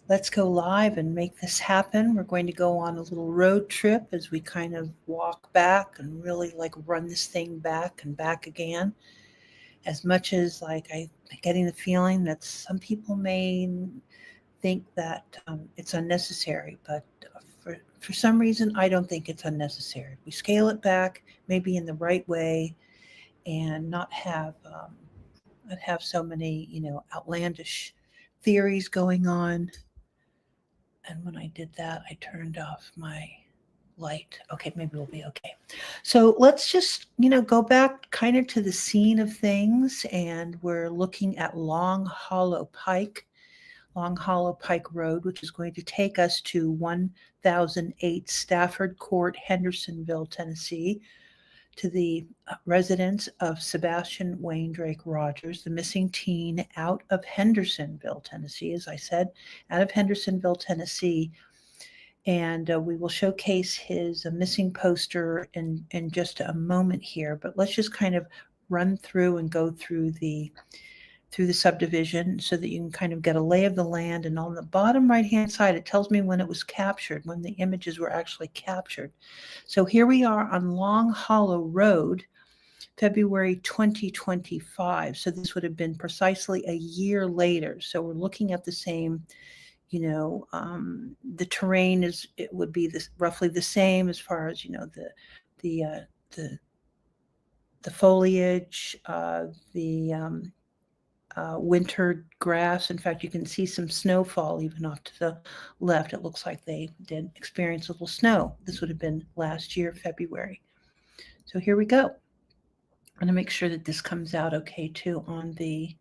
let's go live and make this happen. We're going to go on a little road trip as we kind of walk back and really like run this thing back and back again. As much as like I'm getting the feeling that some people may think that it's unnecessary, but for some reason, I don't think it's unnecessary. We scale it back, maybe in the right way, and not have so many, outlandish theories going on. And when I did that, I turned off my light. Okay, maybe we'll be okay. So let's just, go back kind of to the scene of things. And we're looking at Long Hollow Pike Road, which is going to take us to 1008 Stafford Court, Hendersonville, Tennessee, to the residence of Sebastian Wayne Drake Rogers, the missing teen out of Hendersonville, Tennessee, as I said, out of Hendersonville, Tennessee. And we will showcase his missing poster in just a moment here. But let's just kind of run through and go through the subdivision so that you can kind of get a lay of the land. And on the bottom right-hand side, it tells me when it was captured, when the images were actually captured. So here we are on Long Hollow Road, February 2025. So this would have been precisely a year later. So we're looking at the same, the terrain would be roughly the same as far as, the foliage, the winter grass. In fact, you can see some snowfall even off to the left. It looks like they did experience a little snow. This would have been last year, February. So here we go. I'm going to make sure that this comes out okay too on the,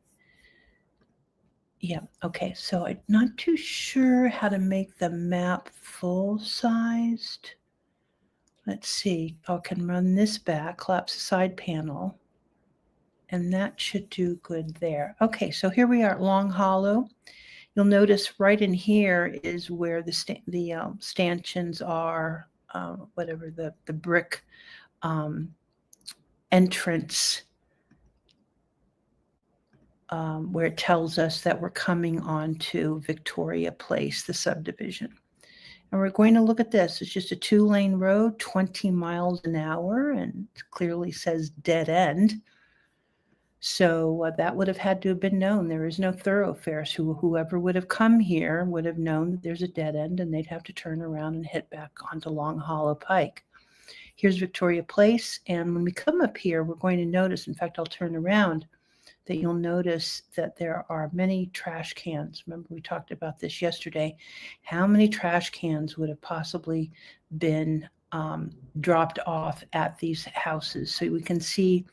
yeah, okay. So I'm not too sure how to make the map full-sized. Let's see. I can run this back, collapse the side panel. And that should do good there. Okay, so here we are at Long Hollow. You'll notice right in here is where the stanchions are, whatever the brick entrance, where it tells us that we're coming on to Victoria Place, the subdivision. And we're going to look at this. It's just a 2-lane road, 20 miles an hour, and it clearly says dead end. So that would have had to have been known. There is no thoroughfare. So whoever would have come here would have known that there's a dead end and they'd have to turn around and head back onto Long Hollow Pike. Here's Victoria Place. And when we come up here, we're going to notice, in fact, I'll turn around, that you'll notice that there are many trash cans. Remember, we talked about this yesterday. How many trash cans would have possibly been dropped off at these houses? So we can see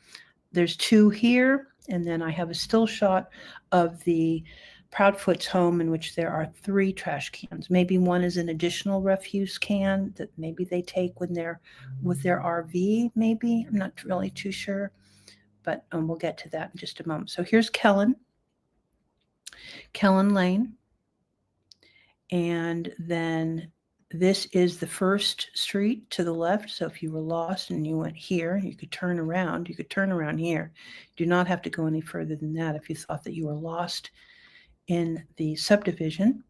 there's 2 here, and then I have a still shot of the Proudfoot's home in which there are 3 trash cans. Maybe one is an additional refuse can that maybe they take when they're with their RV, maybe. I'm not really too sure, but we'll get to that in just a moment. So here's Kellen Lane, and then this is the first street to the left. So if you were lost and you went here, you could turn around. You could turn around here. Do not have to go any further than that if you thought that you were lost in the subdivision.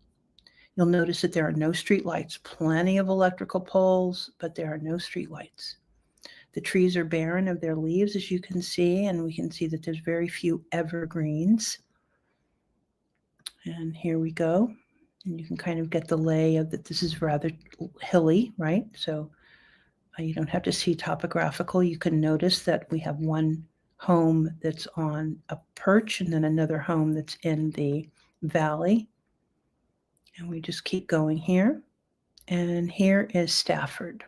You'll notice that there are no street lights. Plenty of electrical poles, but there are no street lights. The trees are barren of their leaves, as you can see, and we can see that there's very few evergreens. And here we go. And you can kind of get the lay of that this is rather hilly, right? So you don't have to see topographical. You can notice that we have one home that's on a perch and then another home that's in the valley. And we just keep going here. And here is Stafford.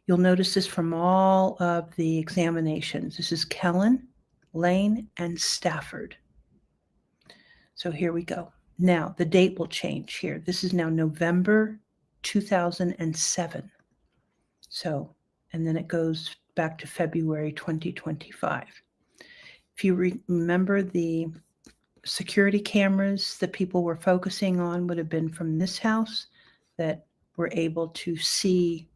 You'll notice this from all of the examinations. This is Kellen, Lane, and Stafford. So here we go. Now, the date will change here. This is now November 2007. So, and then it goes back to February 2025. If you remember, the security cameras that people were focusing on would have been from this house that were able to see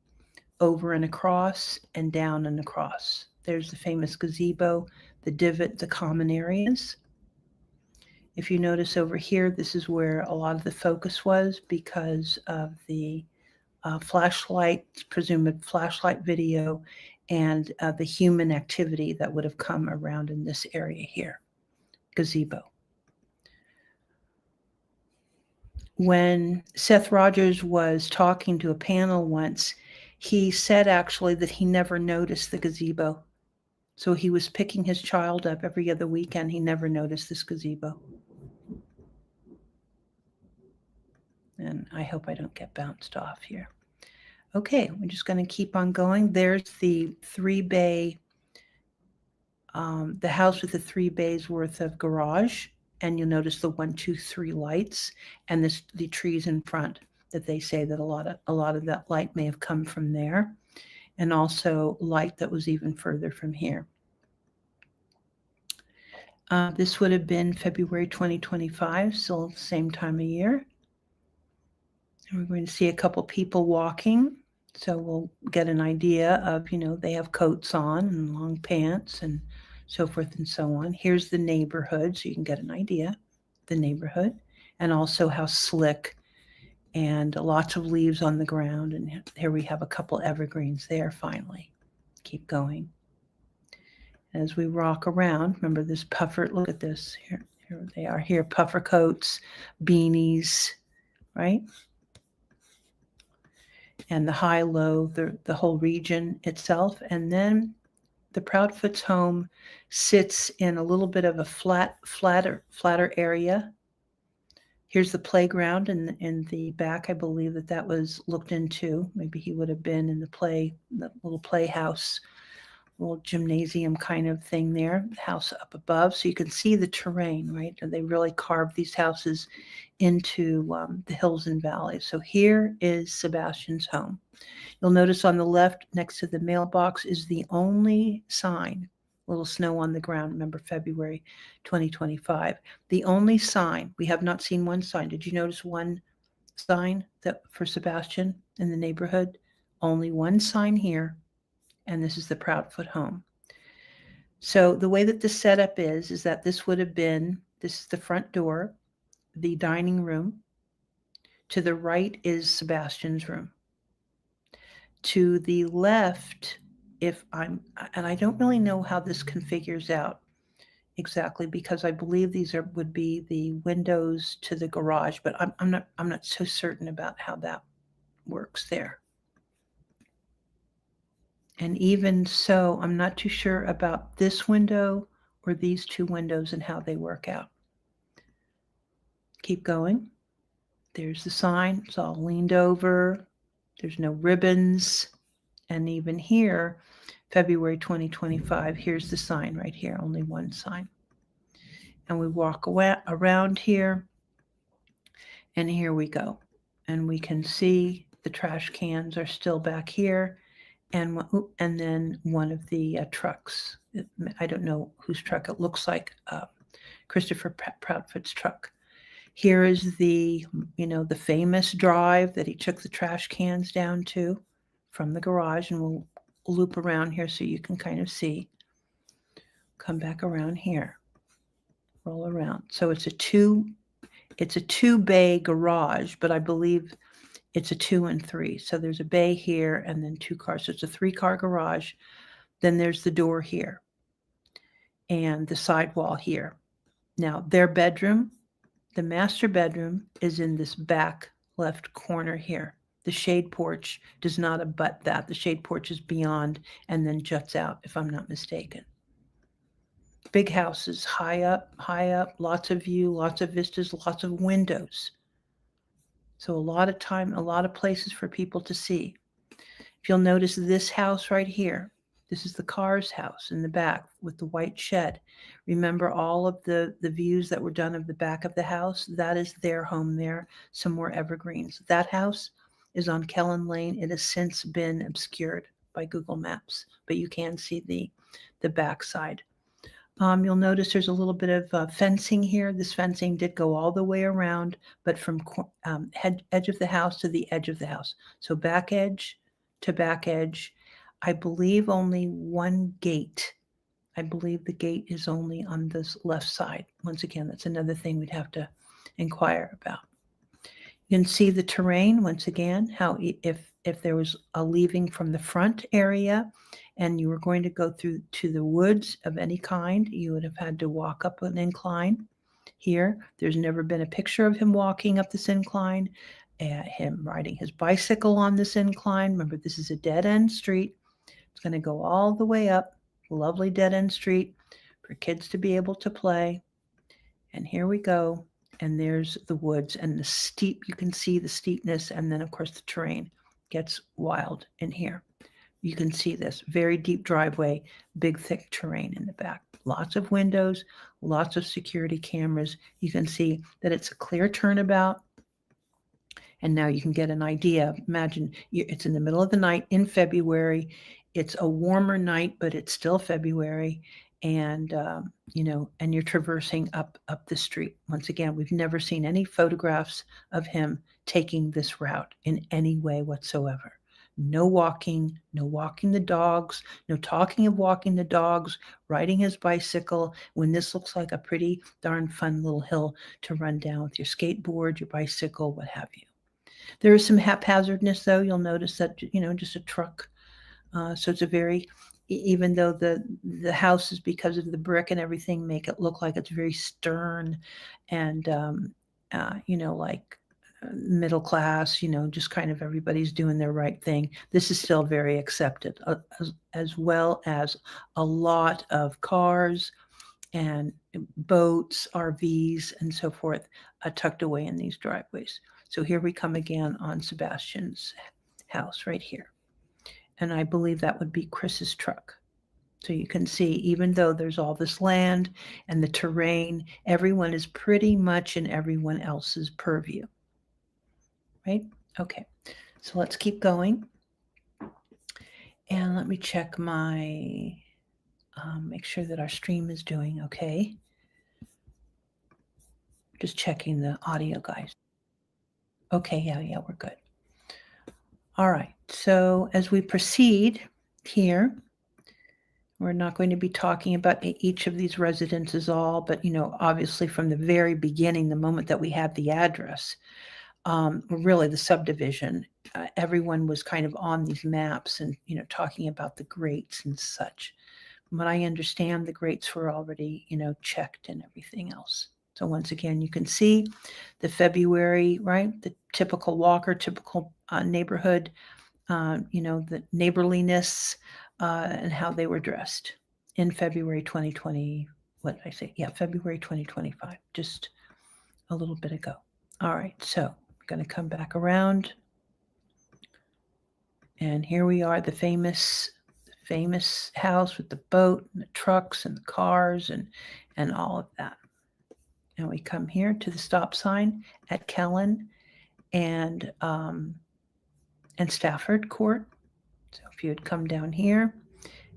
over and across and down and across. There's the famous gazebo, the divot, the common areas. If you notice over here, this is where a lot of the focus was because of the flashlight, presumed flashlight video, and the human activity that would have come around in this area here, gazebo. When Seth Rogers was talking to a panel once, he said actually that he never noticed the gazebo. So he was picking his child up every other weekend. He never noticed this gazebo. And I hope I don't get bounced off here. Okay, we're just going to keep on going. There's the 3-bay, the house with the 3 bays worth of garage. And you'll notice the 1, 2, 3 lights and the trees in front that they say that a lot of that light may have come from there, and also light that was even further from here. This would have been February 2025, still the same time of year. And we're going to see a couple people walking, so we'll get an idea of, they have coats on and long pants and so forth and so on. Here's the neighborhood, so you can get an idea, the neighborhood, and also how slick, and lots of leaves on the ground. And here we have a couple evergreens there finally. Keep going. As we rock around, remember this puffer, look at this, here they are here, puffer coats, beanies, right? And the high-low, the whole region itself. And then the Proudfoot's home sits in a little bit of a flatter area. Here's the playground in the back. I believe that was looked into. Maybe he would have been in the little playhouse, little gymnasium kind of thing there, the house up above. So you can see the terrain, right? And they really carved these houses into the hills and valleys. So here is Sebastian's home. You'll notice on the left next to the mailbox is the only sign, little snow on the ground, remember February 2025. The only sign, we have not seen one sign. Did you notice one sign that for Sebastian in the neighborhood? Only one sign here, and this is the Proudfoot home. So the way that the setup is that this is the front door, the dining room. To the right is Sebastian's room. To the left, and I don't really know how this configures out exactly, because I believe these would be the windows to the garage, but I'm not so certain about how that works there. And even so, I'm not too sure about this window or these 2 windows and how they work out. Keep going. There's the sign. It's all leaned over. There's no ribbons. And even here, February 2025, here's the sign right here, only one sign. And we walk around here, and here we go. And we can see the trash cans are still back here, and then one of the trucks. I don't know whose truck it looks like, Christopher Proudfoot's truck. Here is the famous drive that he took the trash cans down to from the garage, and we'll loop around here so you can kind of see. Come back around here, roll around. So it's a 2-bay garage, but I believe it's a 2 and 3. So there's a bay here and then 2 cars. So it's a 3-car garage. Then there's the door here and the sidewall here. Now their bedroom, the master bedroom, is in this back left corner here. The shade porch does not abut that. The shade porch is beyond and then juts out, if I'm not mistaken. Big houses, high up, lots of view, lots of vistas, lots of windows. So a lot of places for people to see. If you'll notice this house right here, this is the Carr's house in the back with the white shed. Remember all of the views that were done of the back of the house? That is their home there. Some more evergreens. That house is on Kellen Lane. It has since been obscured by Google Maps, but you can see the backside. You'll notice there's a little bit of fencing here. This fencing did go all the way around, but from edge of the house to the edge of the house. So back edge to back edge. I believe only one gate. I believe the gate is only on this left side. Once again, that's another thing we'd have to inquire about. You can see the terrain once again, how if there was a leaving from the front area and you were going to go through to the woods of any kind, you would have had to walk up an incline. Here, there's never been a picture of him walking up this incline, him riding his bicycle on this incline. Remember, this is a dead-end street. It's going to go all the way up, lovely dead-end street for kids to be able to play. And here we go. And there's the woods and the steep, you can see the steepness, and then of course the terrain gets wild in here. You can see this very deep driveway, big thick terrain in the back, lots of windows, lots of security cameras. You can see that it's a clear turnabout. And now you can get an idea. Imagine it's in the middle of the night in February. It's a warmer night, but it's still February. And, and you're traversing up the street. Once again, we've never seen any photographs of him taking this route in any way whatsoever. No walking the dogs, no talking of walking the dogs, riding his bicycle, when this looks like a pretty darn fun little hill to run down with your skateboard, your bicycle, what have you. There is some haphazardness, though. You'll notice that, just a truck. So it's a very, even though the houses, because of the brick and everything, make it look like it's very stern and, like middle class, just kind of everybody's doing their right thing. This is still very accepted, as well as a lot of cars and boats, RVs, and so forth, tucked away in these driveways. So here we come again on Sebastian's house right here. And I believe that would be Chris's truck. So you can see, even though there's all this land and the terrain, everyone is pretty much in everyone else's purview. Right? Okay. So let's keep going. And let me check my, make sure that our stream is doing okay. Just checking the audio, guys. Okay, yeah, we're good. All right, so as we proceed here, we're not going to be talking about each of these residences all, but, obviously from the very beginning, the moment that we have the address, really the subdivision, everyone was kind of on these maps and, talking about the grates and such. From what I understand, the grates were already, checked and everything else. So once again, you can see the February, right? The typical Walker, typical neighborhood, the neighborliness and how they were dressed in February 2020. What did I say? Yeah, February 2025, just a little bit ago. All right, so I'm going to come back around. And here we are, the famous house with the boat and the trucks and the cars and all of that. And we come here to the stop sign at Kellen and Stafford Court. So if you would come down here,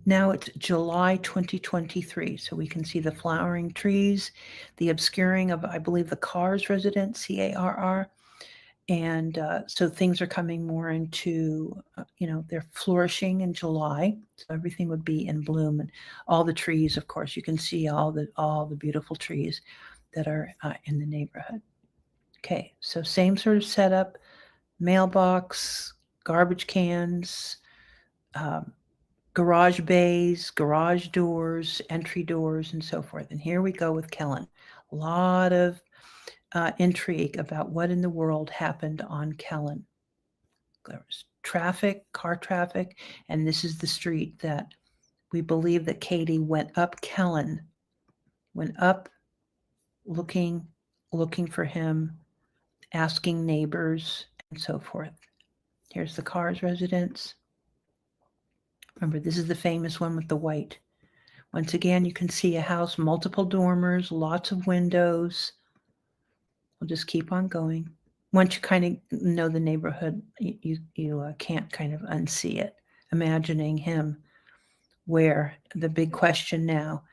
now it's July 2023. So we can see the flowering trees, the obscuring of, I believe, the Carr's residence, CARR. And so things are coming more into, they're flourishing in July. So everything would be in bloom, and all the trees, of course, you can see all the beautiful trees that are in the neighborhood. Okay, so same sort of setup, mailbox, garbage cans, garage bays, garage doors, entry doors, and so forth. And here we go with Kellen. A lot of intrigue about what in the world happened on Kellen. There was traffic, car traffic, and this is the street that we believe that Katie went up Kellen, went up looking for him, asking neighbors, and so forth. Here's the Carr's residence. Remember, this is the famous one with the white. Once again, you can see a house, multiple dormers, lots of windows. We'll just keep on going. Once you kind of know the neighborhood, you can't kind of unsee it. Imagining him where the big question now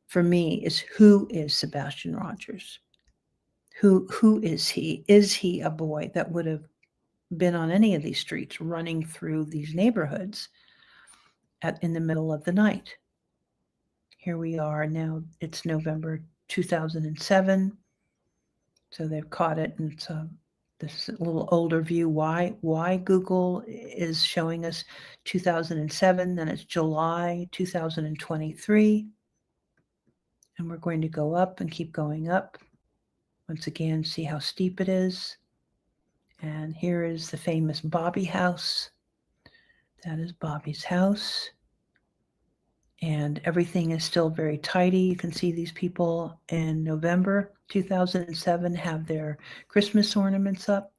for me is, who is Sebastian Rogers? Who is he? Is he a boy that would have been on any of these streets running through these neighborhoods in the middle of the night? here we are now. It's November 2007. So they've caught it, and it's this little older view. Why Google is showing us 2007, then it's July 2023. And we're going to go up and keep going up. Once again, see how steep it is. And here is the famous Bobby house. That is Bobby's house. And everything is still very tidy. You can see these people in November 2007 have their Christmas ornaments up.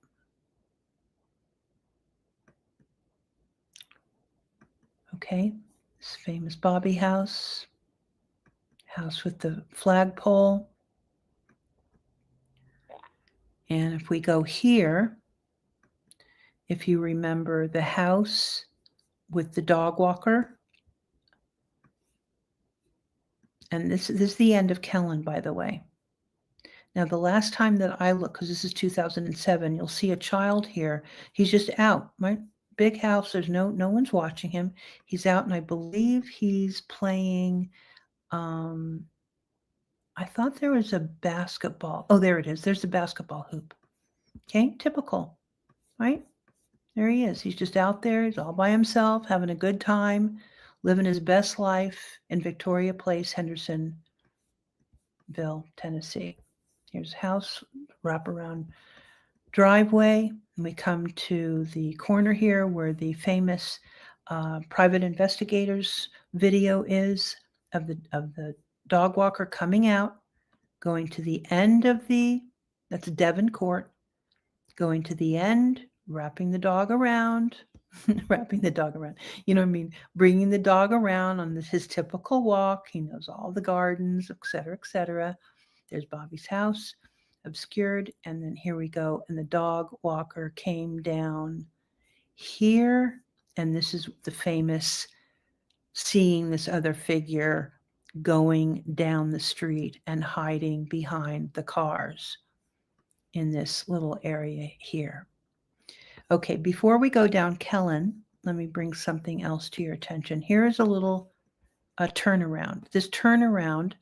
Okay, this famous Bobby house. House with the flagpole. And if we go here, if you remember the house with the dog walker, and this is the end of Kellen, by the way. Now, the last time that I looked, because this is 2007, you'll see a child here. He's just out, right? Big house. There's no one's watching him. He's out, and I believe he's playing. I thought there was a basketball. Oh, there it is. There's the basketball hoop. Okay, typical, right? There he is. He's just out there. He's all by himself, having a good time, living his best life in Victoria Place, Hendersonville, Tennessee. Here's a house, wraparound driveway, and we come to the corner here where the famous private investigators video is of the dog walker coming out, going to the end of that's Devon Court, going to the end, wrapping the dog around, wrapping the dog around, you know what I mean? Bringing the dog around on his typical walk. He knows all the gardens, et cetera, et cetera. There's Bobby's house, obscured, and then here we go. And the dog walker came down here, and this is the famous seeing this other figure going down the street and hiding behind the cars in this little area here. Okay, before we go down Kellen, let me bring something else to your attention. Here is a turnaround. This turnaround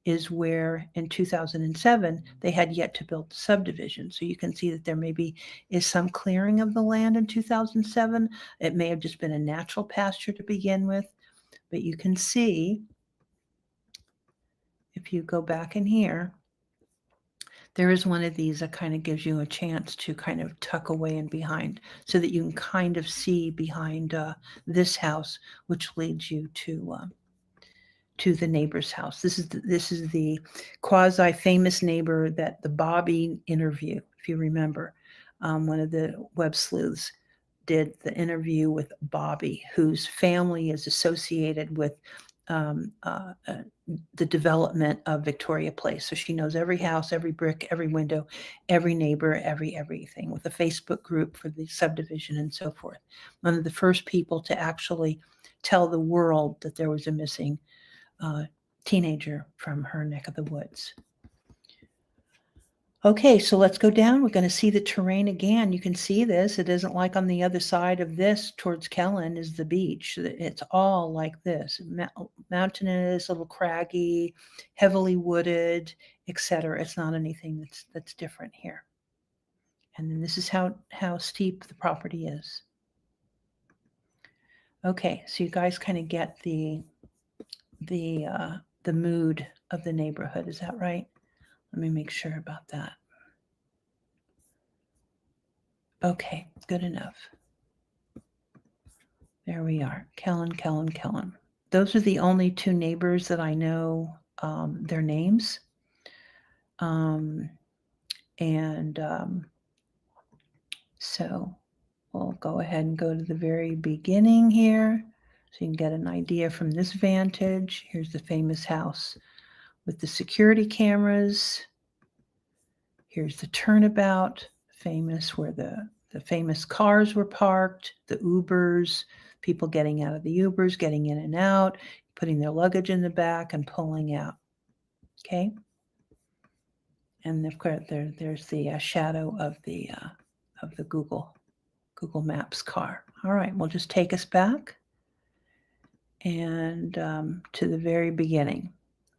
is where in 2007 they had yet to build the subdivision. So you can see that there maybe is some clearing of the land in 2007. It may have just been a natural pasture to begin with, but you can see if you go back in here, there is one of these that kind of gives you a chance to kind of tuck away and behind so that you can kind of see behind this house, which leads you to the neighbor's house. This is the quasi-famous neighbor that the Bobby interview, if you remember. One of the web sleuths did the interview with Bobby, whose family is associated with the development of Victoria Place. So she knows every house, every brick, every window, every neighbor, everything, with a Facebook group for the subdivision and so forth. One of the first people to actually tell the world that there was a missing teenager from her neck of the woods. Okay, so let's go down. We're going to see the terrain again. You can see this. It isn't like on the other side of this towards Kellen is the beach. It's all like this. Mountainous, a little craggy, heavily wooded, etc. It's not anything that's different here. And then this is how steep the property is. Okay, so you guys kind of get the mood of the neighborhood. Is that right? Let me make sure about that. Okay, good enough. There we are. Kellen. Those are the only two neighbors that I know their names. So we'll go ahead and go to the very beginning here so you can get an idea from this vantage. Here's the famous house with the security cameras. Here's the turnabout, famous, where the famous cars were parked, the Ubers, people getting out of the Ubers, getting in and out, putting their luggage in the back and pulling out. Okay. And of course, there's the shadow of the Google Maps car. All right, we'll just take us back. and to the very beginning.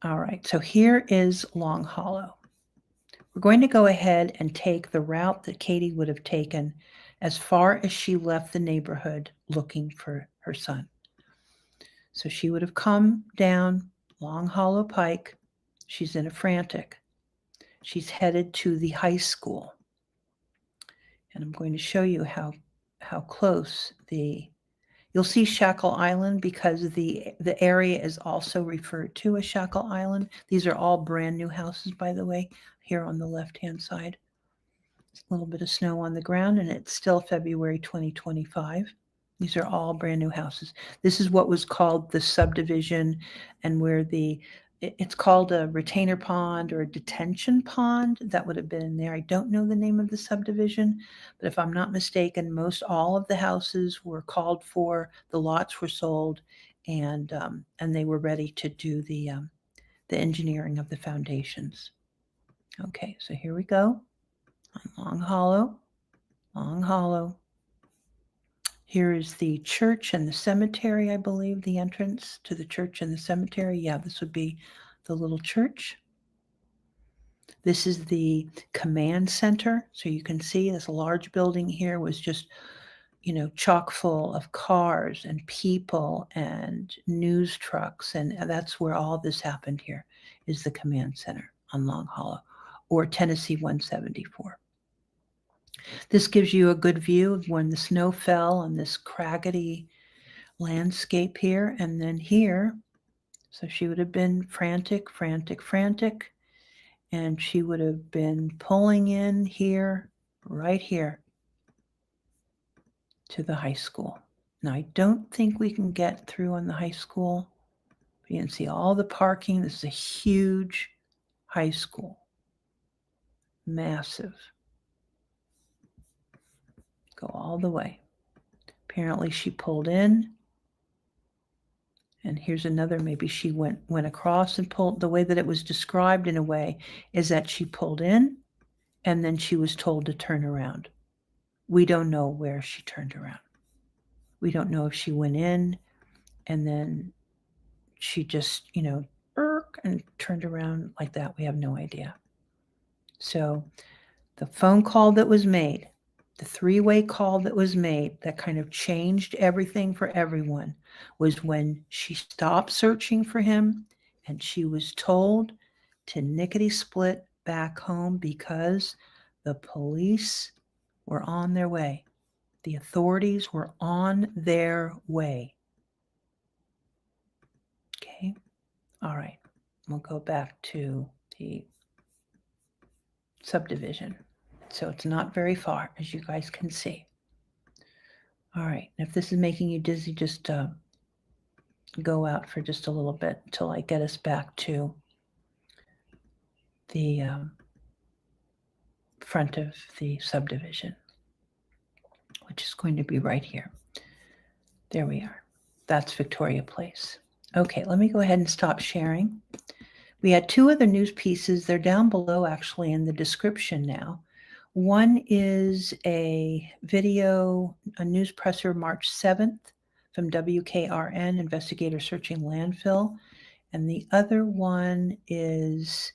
All right, so here is Long Hollow. We're going to go ahead and take the route that Katie would have taken as far as she left the neighborhood looking for her son. So she would have come down Long Hollow Pike. She's in a frantic. She's headed to the high school. And I'm going to show you how close you'll see Shackle Island because the area is also referred to as Shackle Island. These are all brand new houses, by the way, here on the left-hand side. A little bit of snow on the ground, and it's still February 2025. These are all brand new houses. This is what was called the subdivision, and where it's called a retainer pond or a detention pond. That would have been in there. I don't know the name of the subdivision, but if I'm not mistaken, most all of the houses were called for, the lots were sold, and they were ready to do the engineering of the foundations. Okay, so here we go. Long Hollow, Long Hollow. Here is the church and the cemetery, I believe, the entrance to the church and the cemetery. Yeah, this would be the little church. This is the command center. So you can see this large building here was just, chock full of cars and people and news trucks. And that's where all this happened here, is the command center on Long Hollow, or Tennessee 174. This gives you a good view of when the snow fell on this craggedy landscape here. And then here, so she would have been frantic, frantic, frantic. And she would have been pulling in here, right here, to the high school. Now, I don't think we can get through on the high school. You can see all the parking. This is a huge high school. Massive. Go all the way. Apparently she pulled in. And here's another, maybe she went across and pulled. The way that it was described in a way is that she pulled in and then she was told to turn around. We don't know where she turned around. We don't know if she went in and then she just, and turned around like that. We have no idea. So the phone call that was made, the three-way call that was made that kind of changed everything for everyone, was when she stopped searching for him and she was told to nickety-split back home because the police were on their way. The authorities were on their way. Okay. All right. We'll go back to the subdivision. So it's not very far, as you guys can see. All right. If this is making you dizzy, just go out for just a little bit until I get us back to the front of the subdivision, which is going to be right here. There we are. That's Victoria Place. Okay, let me go ahead and stop sharing. We had two other news pieces. They're down below, actually, in the description now. One is a video, a news presser March 7th from WKRN, investigator searching landfill. And the other one is,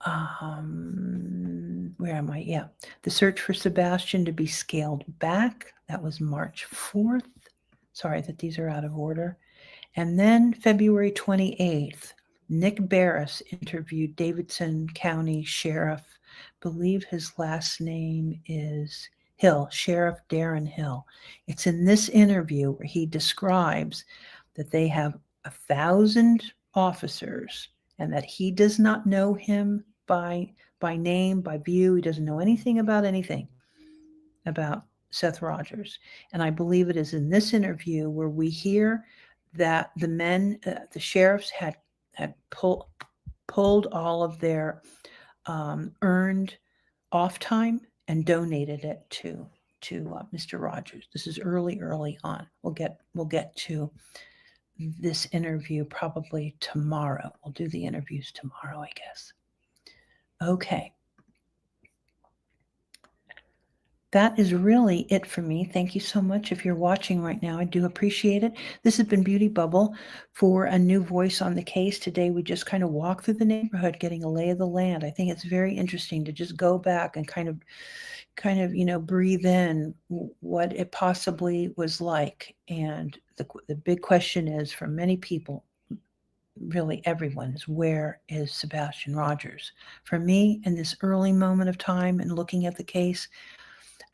where am I? Yeah, the search for Sebastian to be scaled back. That was March 4th. Sorry that these are out of order. And then February 28th, Nick Barris interviewed Davidson County Sheriff, believe his last name is Hill, Sheriff Darren Hill. It's in this interview where he describes that they have 1,000 officers and that he does not know him by name, by view. He doesn't know anything about Seth Rogers. And I believe it is in this interview where we hear that the men, the sheriffs had pulled all of their earned off time and donated it to Mr. Rogers. This is early on. We'll get to this interview probably tomorrow. We'll do the interviews tomorrow, I guess. Okay. that is really it for me. Thank you so much. If you're watching right now, I do appreciate it. This has been Beauty for a new voice on the case. Today, we just kind of walk through the neighborhood, getting a lay of the land. I think it's very interesting to just go back and kind of, breathe in what it possibly was like. And the big question is for many people, really everyone, is where is Sebastian Rogers? For me, in this early moment of time and looking at the case,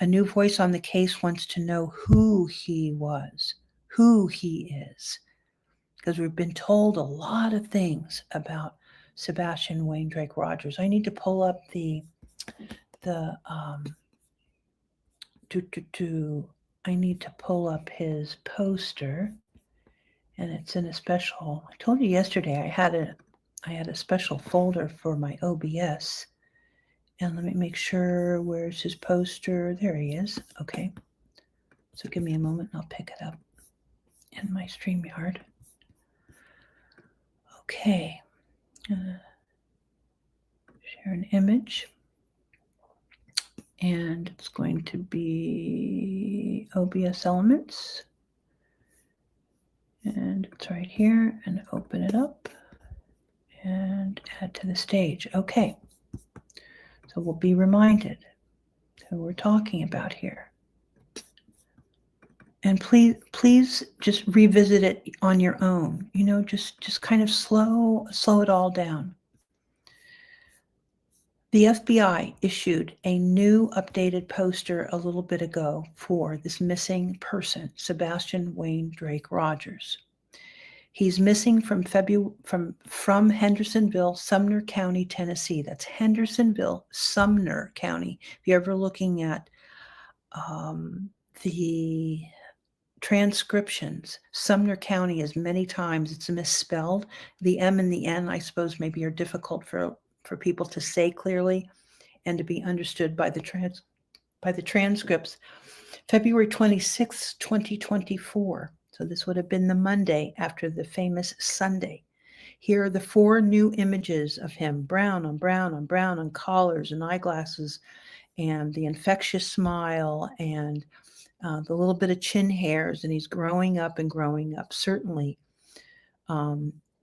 a new voice on the case wants to know who he was, who he is, because we've been told a lot of things about Sebastian Wayne Drake Rogers. I need to pull up I need to pull up his poster, and it's in a special. I told you yesterday I had a special folder for my OBS. And let me make sure, where's his poster? There he is. Okay. So give me a moment and I'll pick it up in my StreamYard. Okay. Share an image. And it's going to be OBS Elements. And it's right here. And open it up. And add to the stage. Okay. So we'll be reminded who we're talking about here. And please just revisit it on your own. Just kind of slow it all down. The FBI issued a new updated poster a little bit ago for this missing person, Sebastian Wayne Drake Rogers. He's missing from Hendersonville, Sumner County, Tennessee. That's Hendersonville, Sumner County. If you're ever looking at the transcriptions, Sumner County is many times it's misspelled. The M and the N, I suppose, maybe are difficult for people to say clearly and to be understood by the transcripts. February 26, 2024. So this would have been the Monday after the famous Sunday. Here are the 4 new images of him: brown on brown on brown on collars and eyeglasses, and the infectious smile, and the little bit of chin hairs, and he's growing up and growing up. Certainly,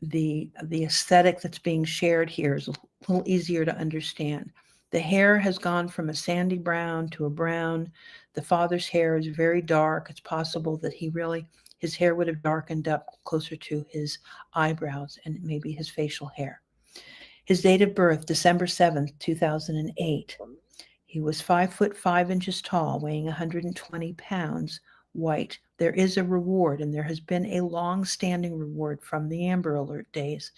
the aesthetic that's being shared here is a little easier to understand. The hair has gone from a sandy brown to a brown. The father's hair is very dark. It's possible that his hair would have darkened up closer to his eyebrows and maybe his facial hair. His date of birth, December 7th, 2008. He was 5'5" tall, weighing 120 pounds, white. There is a reward, and there has been a long-standing reward from the Amber Alert days.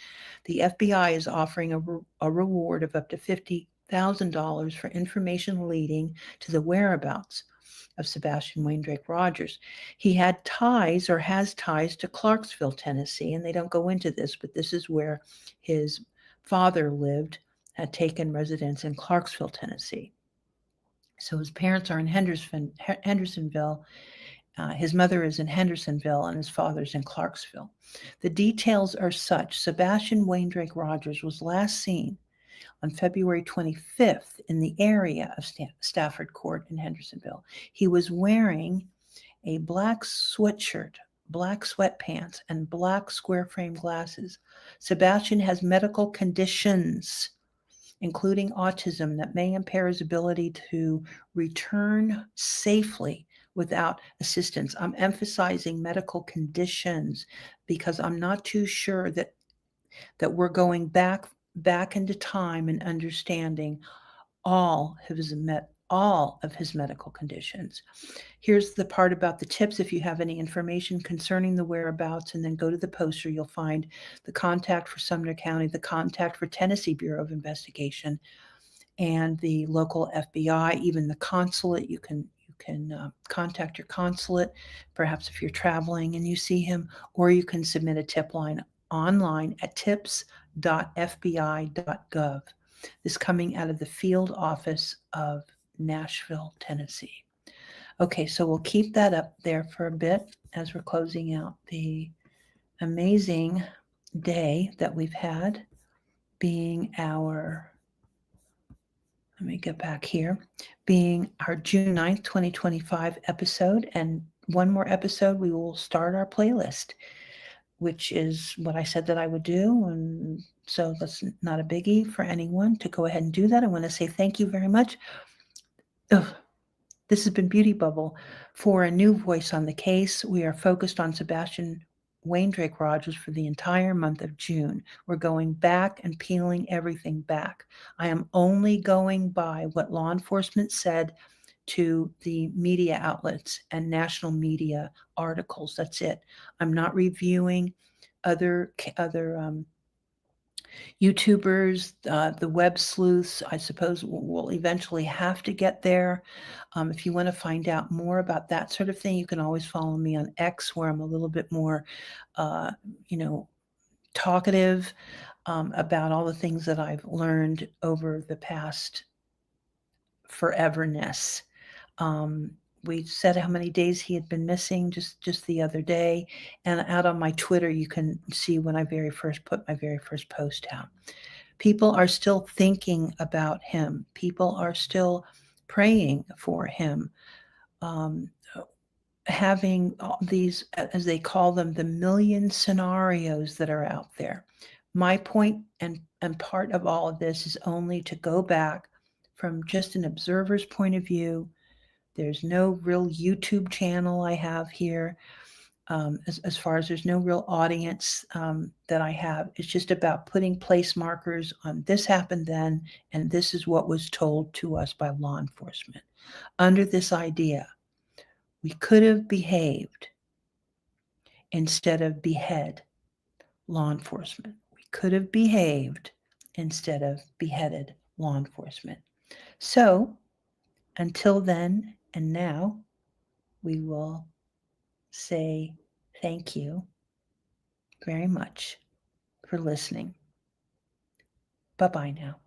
The FBI is offering a reward of up to $50,000 for information leading to the whereabouts of Sebastian Wayne Drake Rogers. He had ties, or has ties, to Clarksville, Tennessee, and they don't go into this, but this is where his father lived, had taken residence in Clarksville, Tennessee. So his parents are in Hendersonville. His mother is in Hendersonville, and his father's in Clarksville. The details are such: Sebastian Wayne Drake Rogers was last seen on February 25th in the area of Stafford Court in Hendersonville. He was wearing a black sweatshirt, black sweatpants, and black square frame glasses. Sebastian has medical conditions, including autism, that may impair his ability to return safely without assistance. I'm emphasizing medical conditions because I'm not too sure that we're going back into time and understanding all of his medical conditions. Here's the part about the tips. If you have any information concerning the whereabouts, and then go to the poster, you'll find the contact for Sumner County, the contact for Tennessee Bureau of Investigation, and the local FBI, even the consulate. You can contact your consulate, perhaps if you're traveling and you see him, or you can submit a tip line online at tips.fbi.gov. This coming out of the field office of Nashville, Tennessee. Okay, so we'll keep that up there for a bit as we're closing out the amazing day that we've had, being our let me get back here, being our June 9th, 2025 episode. And one more episode, we will start our playlist, which is what I said that I would do. And so that's not a biggie for anyone to go ahead and do that. I want to say thank you very much. Ugh. This has been Beauty Bubble. For a new voice on the case, we are focused on Sebastian Wayne Drake Rogers for the entire month of June. We're going back and peeling everything back. I am only going by what law enforcement said to the media outlets and national media articles. That's it. I'm not reviewing other YouTubers, the web sleuths. I suppose we'll eventually have to get there. If you want to find out more about that sort of thing, you can always follow me on X, where I'm a little bit more, uh, talkative about all the things that I've learned over the past foreverness. Um, we said how many days he had been missing just the other day, and out on my Twitter, you can see when I very first put my very first post out. People are still thinking about him. People are still praying for him. Um, Having all these, as they call them, the million scenarios that are out there. My point and part of all of this is only to go back from just an observer's point of view. There's no real YouTube channel I have here. As far as there's no real audience that I have, it's just about putting place markers on this happened then, and this is what was told to us by law enforcement. Under this idea, we could have behaved instead of behead law enforcement. We could have behaved instead of beheaded law enforcement. So until then and now, we will say thank you very much for listening. Bye-bye now.